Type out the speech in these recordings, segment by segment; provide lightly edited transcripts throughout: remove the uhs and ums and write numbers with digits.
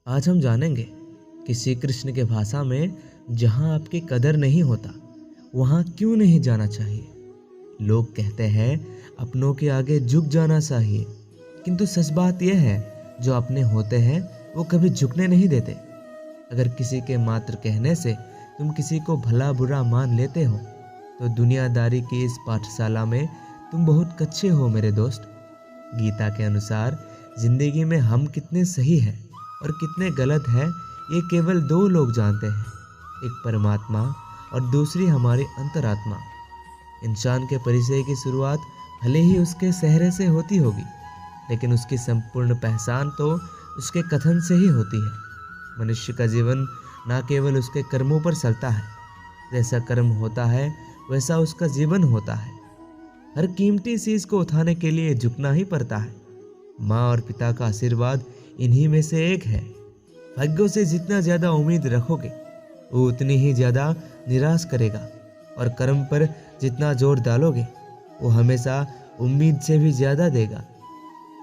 आज हम जानेंगे कि श्री कृष्ण के भाषा में जहाँ आपकी कदर नहीं होता वहाँ क्यों नहीं जाना चाहिए। लोग कहते हैं अपनों के आगे झुक जाना चाहिए, किंतु सच बात यह है जो अपने होते हैं वो कभी झुकने नहीं देते। अगर किसी के मात्र कहने से तुम किसी को भला बुरा मान लेते हो तो दुनियादारी की इस पाठशाला में तुम बहुत कच्चे हो मेरे दोस्त। गीता के अनुसार जिंदगी में हम कितने सही हैं और कितने गलत हैं ये केवल दो लोग जानते हैं, एक परमात्मा और दूसरी हमारी अंतरात्मा। इंसान के परिचय की शुरुआत भले ही उसके चेहरे से होती होगी, लेकिन उसकी संपूर्ण पहचान तो उसके कथन से ही होती है। मनुष्य का जीवन न केवल उसके कर्मों पर चलता है, जैसा कर्म होता है वैसा उसका जीवन होता है। हर कीमती चीज को उठाने के लिए झुकना ही पड़ता है। माँ और पिता का आशीर्वाद इन्हीं में से एक है। भाग्यों से जितना ज्यादा उम्मीद रखोगे वो उतनी ही ज्यादा निराश करेगा, और कर्म पर जितना जोर डालोगे वो हमेशा उम्मीद से भी ज्यादा देगा।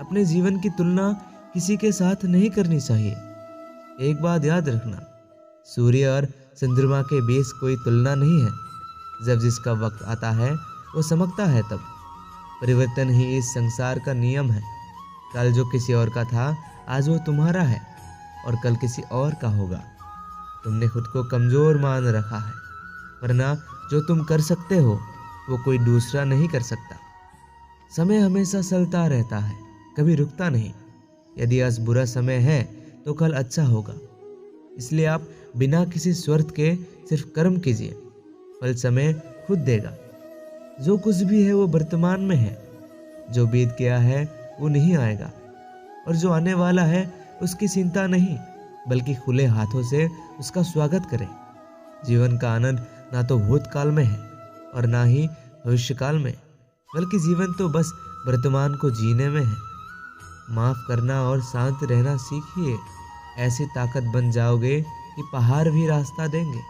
अपने जीवन की तुलना किसी के साथ नहीं करनी चाहिए। एक बात याद रखना, सूर्य और चंद्रमा के बीच कोई तुलना नहीं है। जब जिसका वक्त आता है वो चमकता है। तब परिवर्तन ही इस संसार का नियम है। कल जो किसी और का था आज वो तुम्हारा है और कल किसी और का होगा। तुमने खुद को कमजोर मान रखा है, वरना जो तुम कर सकते हो वो कोई दूसरा नहीं कर सकता। समय हमेशा चलता रहता है, कभी रुकता नहीं। यदि आज बुरा समय है तो कल अच्छा होगा। इसलिए आप बिना किसी स्वार्थ के सिर्फ कर्म कीजिए, फल समय खुद देगा। जो कुछ भी है वो वर्तमान में है। जो बीत गया है वो नहीं आएगा, और जो आने वाला है उसकी चिंता नहीं, बल्कि खुले हाथों से उसका स्वागत करें। जीवन का आनंद ना तो भूतकाल में है और ना ही भविष्यकाल में, बल्कि जीवन तो बस वर्तमान को जीने में है। माफ करना और शांत रहना सीखिए, ऐसी ताकत बन जाओगे कि पहाड़ भी रास्ता देंगे।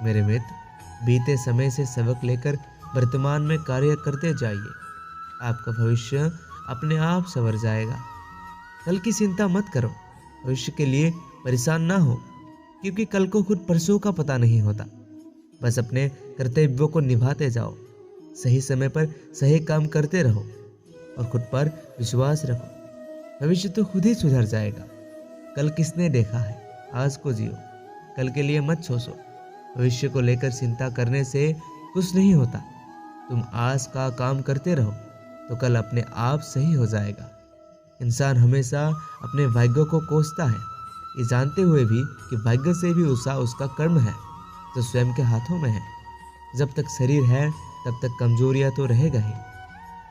मेरे मित्र, बीते समय से सबक लेकर वर्तमान में कार्य करते जाइए। आपका भविष्य अपने आप संवर जाएगा। कल की चिंता मत करो, भविष्य के लिए परेशान ना हो, क्योंकि कल को खुद परसों का पता नहीं होता। बस अपने कर्तव्यों को निभाते जाओ, सही समय पर सही काम करते रहो और खुद पर विश्वास रखो। भविष्य तो खुद ही सुधर जाएगा। कल किसने देखा है, आज को जियो। कल के लिए मत सोचो। भविष्य को लेकर चिंता करने से कुछ नहीं होता। तुम आज का काम करते रहो तो कल अपने आप सही हो जाएगा। इंसान हमेशा अपने भाग्य को कोसता है, ये जानते हुए भी कि भाग्य से भी ऊंचा उसका कर्म है जो स्वयं के हाथों में है। जब तक शरीर है तब तक कमजोरियां तो रहेगा ही।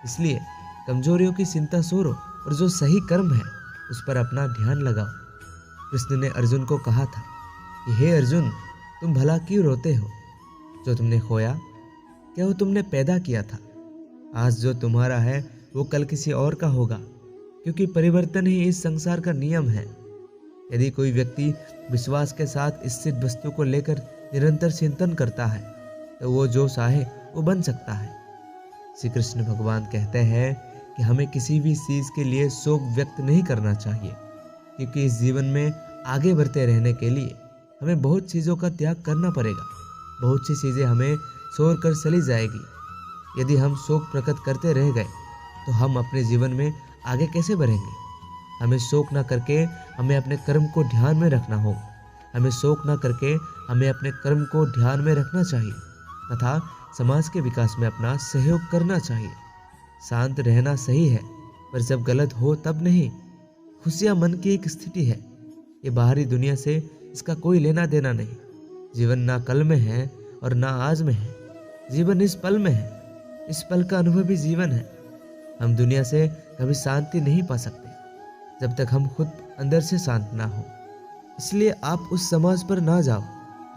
इसलिए कमजोरियों की चिंता छोड़ो और जो सही कर्म है उस पर अपना ध्यान लगाओ। कृष्ण ने अर्जुन को कहा था कि हे अर्जुन, तुम भला क्यों रोते हो? जो तुमने खोया क्या वो तुमने पैदा किया था? आज जो तुम्हारा है वो कल किसी और का होगा, क्योंकि परिवर्तन ही इस संसार का नियम है। यदि कोई व्यक्ति विश्वास के साथ स्थित वस्तु को लेकर निरंतर चिंतन करता है तो वो जो चाहे वो बन सकता है। श्री कृष्ण भगवान कहते हैं कि हमें किसी भी चीज के लिए शोक व्यक्त नहीं करना चाहिए, क्योंकि इस जीवन में आगे बढ़ते रहने के लिए हमें बहुत चीज़ों का त्याग करना पड़ेगा। बहुत सी चीज़ें हमें छोड़ कर चली जाएगी। यदि हम शोक प्रकट करते रह गए तो हम अपने जीवन में आगे कैसे बढ़ेंगे? हमें शोक ना करके हमें अपने कर्म को ध्यान में रखना होगा। हमें शोक ना करके हमें अपने कर्म को ध्यान में रखना चाहिए तथा समाज के विकास में अपना सहयोग करना चाहिए। शांत रहना सही है, पर जब गलत हो तब नहीं। खुशियाँ मन की एक स्थिति है, ये बाहरी दुनिया से इसका कोई लेना देना नहीं। जीवन ना कल में है और ना आज में है, जीवन इस पल में है। इस पल का अनुभव भी जीवन है। हम दुनिया से कभी शांति नहीं पा सकते जब तक हम खुद अंदर से शांत ना हो। इसलिए आप उस समाज पर ना जाओ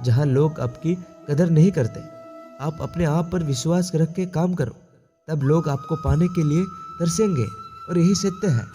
जहां लोग आपकी कदर नहीं करते। आप अपने आप पर विश्वास रख के काम करो, तब लोग आपको पाने के लिए तरसेंगे, और यही सत्य है।